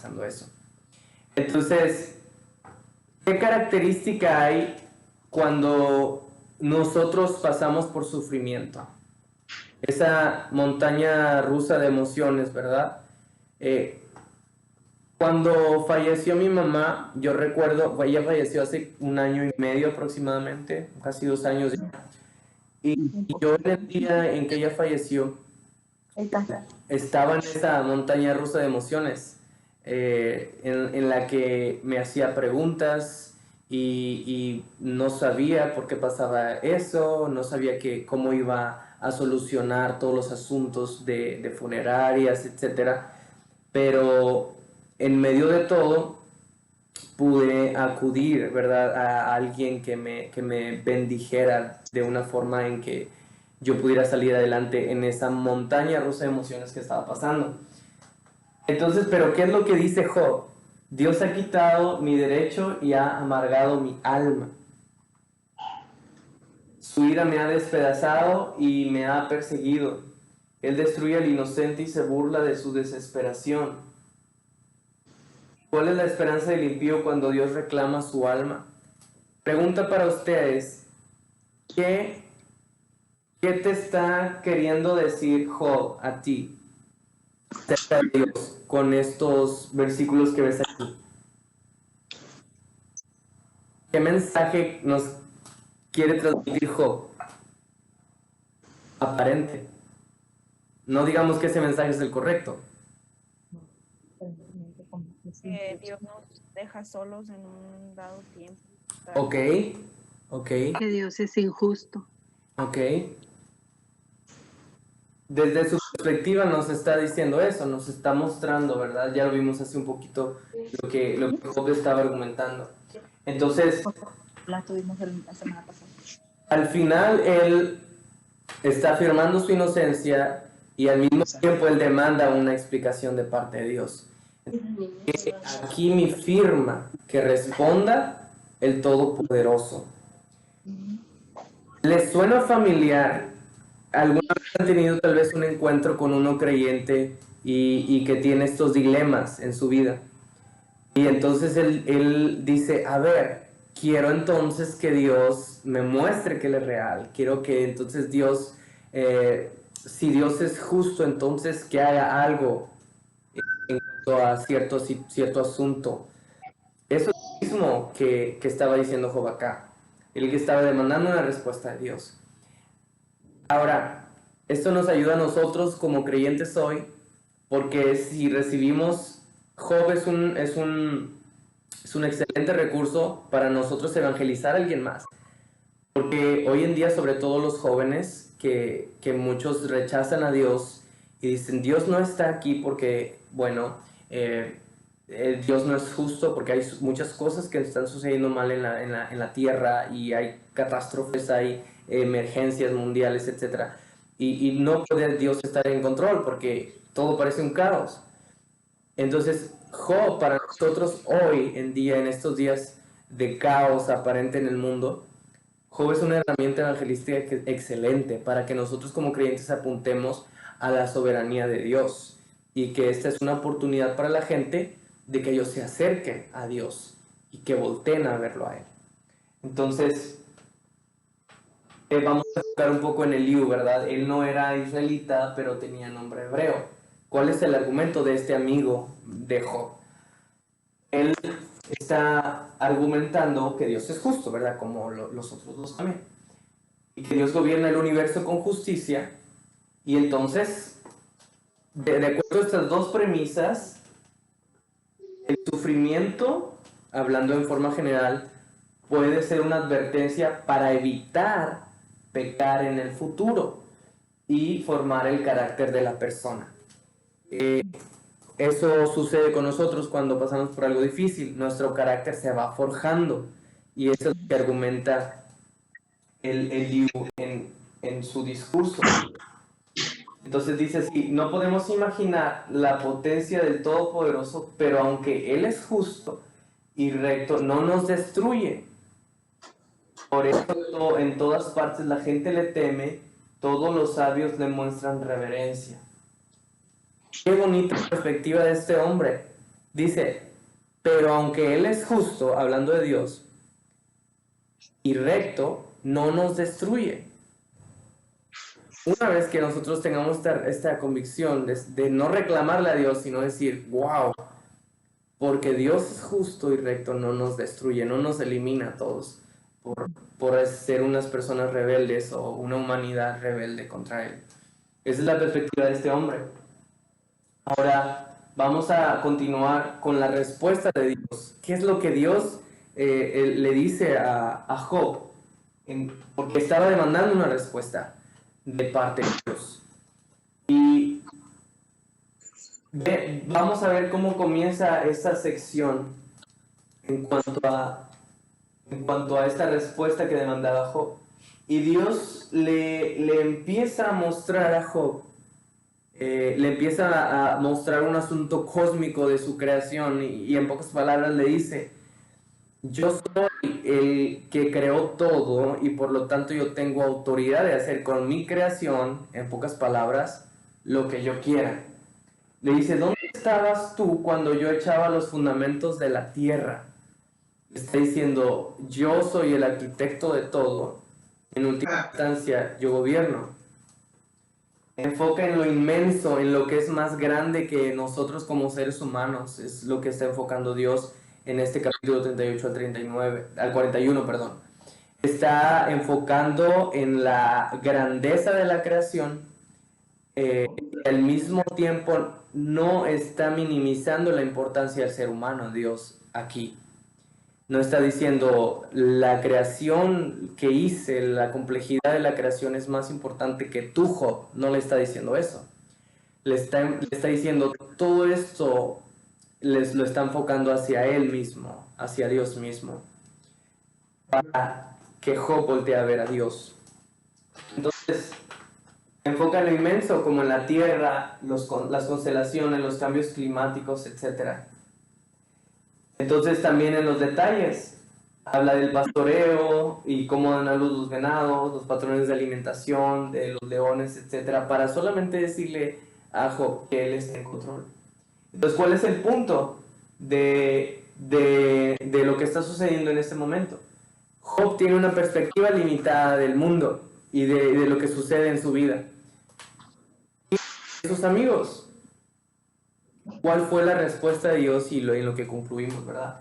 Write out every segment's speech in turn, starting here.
pasando eso. Entonces, ¿qué característica hay cuando nosotros pasamos por sufrimiento? Esa montaña rusa de emociones, ¿verdad? Cuando falleció mi mamá, yo recuerdo, ella falleció hace 1 año y medio aproximadamente, casi 2 años ya. Y yo en el día en que ella falleció, estaba en esa montaña rusa de emociones, en la que me hacía preguntas y no sabía por qué pasaba eso, no sabía cómo iba a solucionar todos los asuntos de funerarias, etcétera. Pero en medio de todo pude acudir, ¿verdad?, a alguien que me bendijera de una forma en que yo pudiera salir adelante en esa montaña rusa de emociones que estaba pasando. Entonces, ¿pero qué es lo que dice Job? Dios ha quitado mi derecho y ha amargado mi alma. Su ira me ha despedazado y me ha perseguido. Él destruye al inocente y se burla de su desesperación. ¿Cuál es la esperanza del impío cuando Dios reclama su alma? Pregunta para ustedes, ¿qué te está queriendo decir Job a ti acerca de Dios con estos versículos que ves aquí? ¿Qué mensaje nos quiere transmitir Job? Aparente. No digamos que ese mensaje es el correcto. Dios nos deja solos en un dado tiempo. Ok. Que Dios es injusto. Ok. Desde su perspectiva nos está diciendo eso, nos está mostrando, ¿verdad? Ya lo vimos hace un poquito lo que Job estaba argumentando. Entonces, La tuvimos la semana pasada. al final él está afirmando su inocencia y al mismo tiempo él demanda una explicación de parte de Dios. Aquí mi firma que responda el Todopoderoso. ¿Les suena familiar? ¿Alguna vez han tenido tal vez un encuentro con uno creyente y que tiene estos dilemas en su vida? Y entonces él dice, a ver, quiero entonces que Dios me muestre que Él es real. Quiero que entonces Dios, si Dios es justo, entonces que haga algo en cuanto a cierto asunto. Eso es lo mismo que estaba diciendo Job acá. El que estaba demandando una respuesta de Dios. Ahora, esto nos ayuda a nosotros como creyentes hoy, porque si recibimos, Job es un excelente recurso para nosotros evangelizar a alguien más. Porque hoy en día, sobre todo los jóvenes, que muchos rechazan a Dios y dicen, Dios no está aquí porque, bueno, Dios no es justo porque hay muchas cosas que están sucediendo mal en la tierra y hay catástrofes, hay emergencias mundiales, etc. Y no puede Dios estar en control porque todo parece un caos. Entonces, Job para nosotros hoy en día, en estos días de caos aparente en el mundo, Job es una herramienta evangelística excelente para que nosotros como creyentes apuntemos a la soberanía de Dios y que esta es una oportunidad para la gente de que ellos se acerquen a Dios y que volteen a verlo a Él. Entonces, vamos a tocar un poco en el lío, ¿verdad? Él no era israelita, pero tenía nombre hebreo. ¿Cuál es el argumento de este amigo de Job? Él está argumentando que Dios es justo, ¿verdad? Como los otros dos también. Y que Dios gobierna el universo con justicia. Y entonces, de acuerdo a estas dos premisas, el sufrimiento, hablando en forma general, puede ser una advertencia para evitar pecar en el futuro y formar el carácter de la persona. Eso sucede con nosotros cuando pasamos por algo difícil. Nuestro carácter se va forjando y eso es lo que argumenta el Liu en su discurso. Entonces dice así, no podemos imaginar la potencia del Todopoderoso, pero aunque Él es justo y recto, no nos destruye. Por eso en todas partes la gente le teme, todos los sabios le muestran reverencia. Qué bonita perspectiva de este hombre. Dice, pero aunque Él es justo, hablando de Dios, y recto, no nos destruye. Una vez que nosotros tengamos esta convicción de no reclamarle a Dios, sino decir, wow, porque Dios es justo y recto, no nos destruye, no nos elimina a todos por ser unas personas rebeldes o una humanidad rebelde contra Él. Esa es la perspectiva de este hombre. Ahora vamos a continuar con la respuesta de Dios. ¿Qué es lo que Dios le dice a Job? Porque estaba demandando una respuesta de parte de Dios. Y vamos a ver cómo comienza esta sección en cuanto a esta respuesta que demandaba Job. Y Dios le empieza a mostrar a Job, le empieza a mostrar un asunto cósmico de su creación y en pocas palabras le dice, yo soy el que creó todo y por lo tanto yo tengo autoridad de hacer con mi creación, en pocas palabras, lo que yo quiera. Le dice, ¿dónde estabas tú cuando yo echaba los fundamentos de la tierra? Le está diciendo, yo soy el arquitecto de todo, en última instancia yo gobierno. Enfoca en lo inmenso, en lo que es más grande que nosotros como seres humanos, es lo que está enfocando Dios en este capítulo 38 al 41, perdón. Está enfocando en la grandeza de la creación, al mismo tiempo no está minimizando la importancia del ser humano, Dios, aquí. No está diciendo, la creación que hice, la complejidad de la creación es más importante que tú, Job. No le está diciendo eso. Le está diciendo, todo esto lo está enfocando hacia él mismo, hacia Dios mismo, para que Job voltee a ver a Dios. Entonces, enfoca en lo inmenso, como en la tierra, las constelaciones, los cambios climáticos, etc. Entonces, también en los detalles, habla del pastoreo y cómo dan a luz los venados, los patrones de alimentación, de los leones, etc. Para solamente decirle a Job que él está en control. Entonces, ¿cuál es el punto de lo que está sucediendo en este momento? Job tiene una perspectiva limitada del mundo y de lo que sucede en su vida. Y sus amigos, ¿cuál fue la respuesta de Dios y en lo que concluimos, verdad?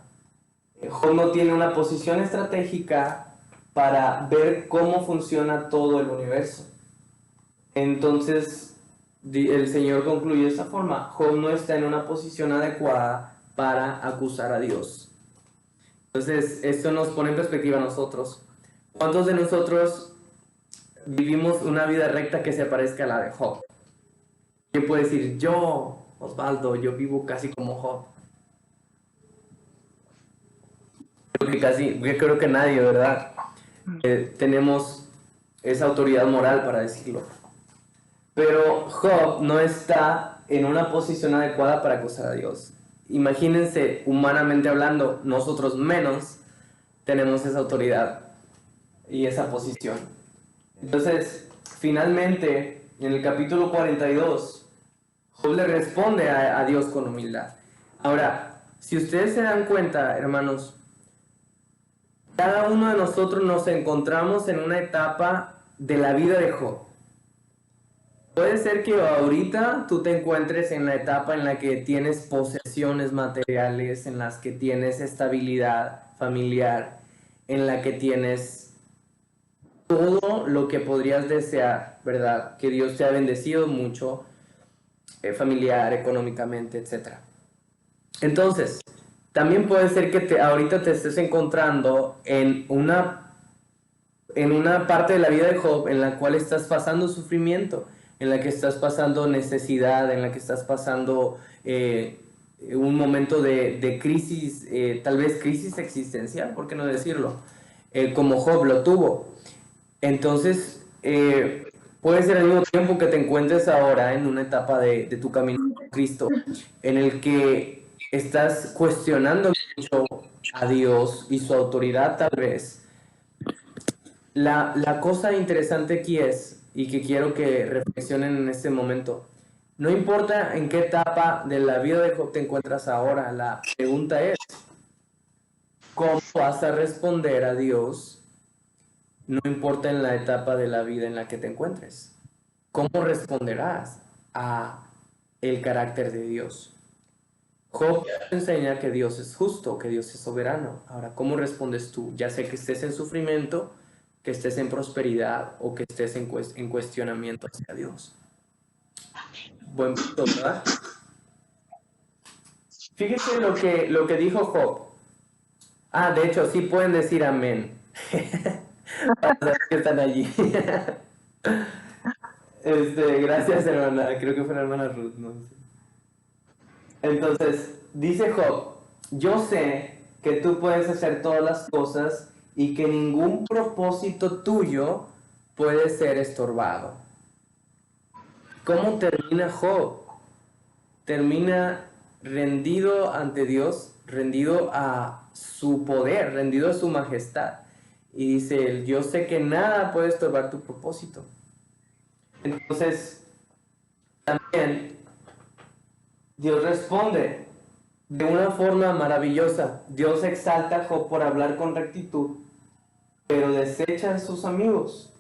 Job no tiene una posición estratégica para ver cómo funciona todo el universo. Entonces, el Señor concluye de esta forma, Job no está en una posición adecuada para acusar a Dios. Entonces, esto nos pone en perspectiva a nosotros. ¿Cuántos de nosotros vivimos una vida recta que se parezca a la de Job? ¿Quién puede decir, yo, Osvaldo, yo vivo casi como Job? Creo que nadie, ¿verdad? Tenemos esa autoridad moral para decirlo. Pero Job no está en una posición adecuada para acusar a Dios. Imagínense, humanamente hablando, nosotros menos tenemos esa autoridad y esa posición. Entonces, finalmente, en el capítulo 42, Job le responde a Dios con humildad. Ahora, si ustedes se dan cuenta, hermanos, cada uno de nosotros nos encontramos en una etapa de la vida de Job. Puede ser que ahorita tú te encuentres en la etapa en la que tienes posesiones materiales, en las que tienes estabilidad familiar, en la que tienes todo lo que podrías desear, ¿verdad? Que Dios te ha bendecido mucho, familiar, económicamente, etc. Entonces, también puede ser que ahorita te estés encontrando en una parte de la vida de Job en la cual estás pasando sufrimiento, en la que estás pasando necesidad, en la que estás pasando un momento de crisis, tal vez crisis existencial, ¿por qué no decirlo? Como Job lo tuvo. Entonces, puede ser al mismo tiempo que te encuentres ahora en una etapa de tu camino con Cristo, en el que estás cuestionando mucho a Dios y su autoridad tal vez. La cosa interesante aquí es, y que quiero que reflexionen en este momento, No importa en qué etapa de la vida de Job te encuentras ahora, la pregunta es, ¿cómo vas a responder a Dios? No importa en la etapa de la vida en la que te encuentres. ¿Cómo responderás a el carácter de Dios? Job te enseña que Dios es justo, que Dios es soberano. Ahora, ¿cómo respondes tú? Ya sea que estés en sufrimiento, que estés en prosperidad o que estés en cuestionamiento hacia Dios. Buen punto, ¿verdad? Fíjese lo que dijo Job. Ah, de hecho, sí pueden decir amén. Para saber que están allí. Gracias, hermana. Creo que fue la hermana Ruth, no sé. Entonces, dice Job, yo sé que tú puedes hacer todas las cosas y que ningún propósito tuyo puede ser estorbado. ¿Cómo termina Job? Termina rendido ante Dios, rendido a su poder, rendido a su majestad. Y dice él, yo sé que nada puede estorbar tu propósito. Entonces, también Dios responde de una forma maravillosa. Dios exalta a Job por hablar con rectitud, pero desecha a sus amigos.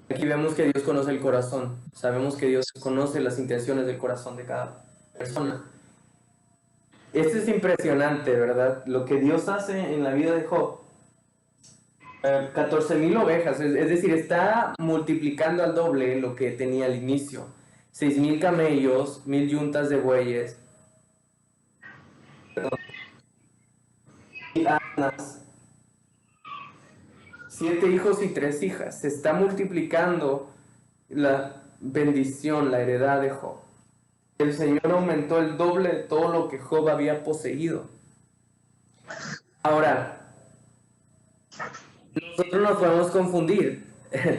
Aquí vemos que Dios conoce el corazón. Sabemos que Dios conoce las intenciones del corazón de cada persona. Esto es impresionante, ¿verdad? Lo que Dios hace en la vida de Job. 14,000 ovejas, es decir, está multiplicando al doble lo que tenía al inicio. 6,000 camellos, 1,000 yuntas de bueyes, 1,000 asnas, 7 hijos y 3 hijas. Se está multiplicando la bendición, la heredad de Job. El Señor aumentó el doble de todo lo que Job había poseído. Ahora, nosotros nos podemos confundir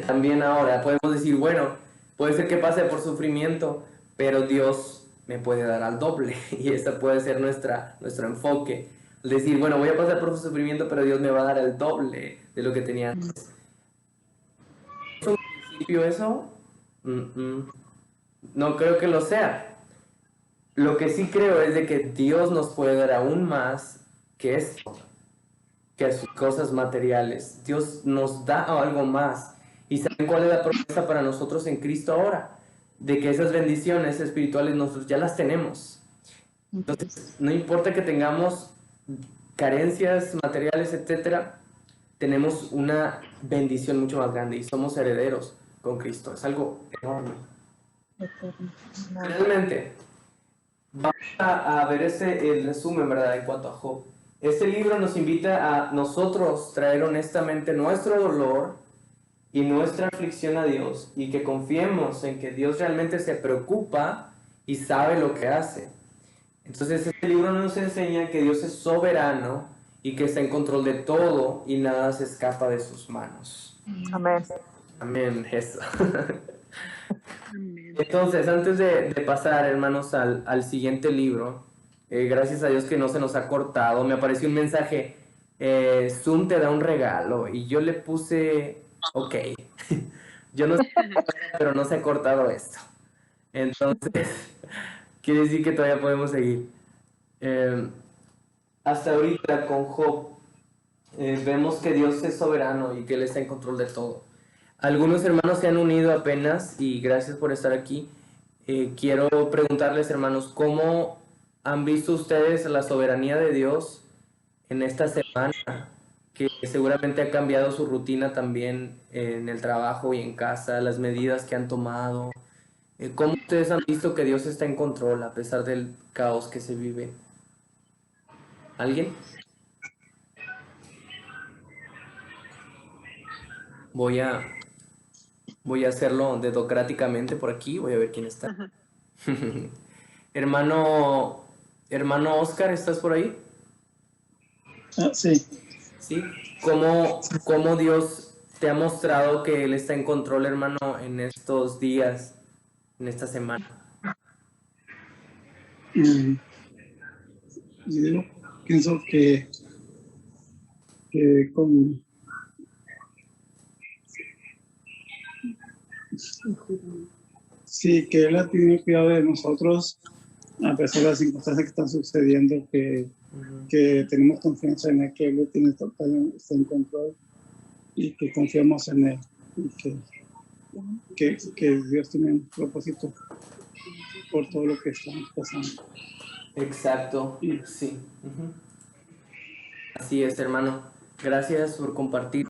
también ahora. Podemos decir, bueno, puede ser que pase por sufrimiento, pero Dios me puede dar al doble. Y ese puede ser nuestro enfoque. Es decir, bueno, voy a pasar por sufrimiento, pero Dios me va a dar el doble de lo que tenía antes. ¿Es un principio eso? No creo que lo sea. Lo que sí creo es de que Dios nos puede dar aún más que esto, que a sus cosas materiales. Dios nos da algo más. ¿Y saben cuál es la promesa para nosotros en Cristo ahora? De que esas bendiciones espirituales nosotros ya las tenemos. Entonces, no importa que tengamos carencias materiales, etcétera, tenemos una bendición mucho más grande y somos herederos con Cristo. Es algo enorme. Realmente, vamos a ver el resumen, ¿verdad? En cuanto a Job. Este libro nos invita a nosotros traer honestamente nuestro dolor y nuestra aflicción a Dios y que confiemos en que Dios realmente se preocupa y sabe lo que hace. Entonces este libro nos enseña que Dios es soberano y que está en control de todo y nada se escapa de sus manos. Amén. Amén, eso. Entonces, antes de pasar, hermanos, al siguiente libro, gracias a Dios que no se nos ha cortado, me apareció un mensaje, Zoom te da un regalo, y yo le puse, ok, yo no sé, pero no se ha cortado esto. Entonces, quiere decir que todavía podemos seguir. Hasta ahorita con Job, vemos que Dios es soberano y que Él está en control de todo. Algunos hermanos se han unido apenas y gracias por estar aquí. Quiero preguntarles, hermanos, ¿cómo han visto ustedes la soberanía de Dios en esta semana? Que seguramente ha cambiado su rutina también en el trabajo y en casa, las medidas que han tomado. ¿Cómo ustedes han visto que Dios está en control a pesar del caos que se vive? ¿Alguien? Voy a hacerlo dedocráticamente por aquí, voy a ver quién está. Hermano Oscar, ¿estás por ahí? Sí. Sí. ¿Cómo Dios te ha mostrado que Él está en control, hermano, en estos días, en esta semana? Yo pienso que con Sí, que Él ha tenido cuidado de nosotros a pesar de las circunstancias que están sucediendo, que tenemos confianza en Él, que Él tiene está en control y que confiamos en Él y que Dios tiene un propósito por todo lo que estamos pasando. Exacto, sí. Así es, hermano. Gracias por compartir.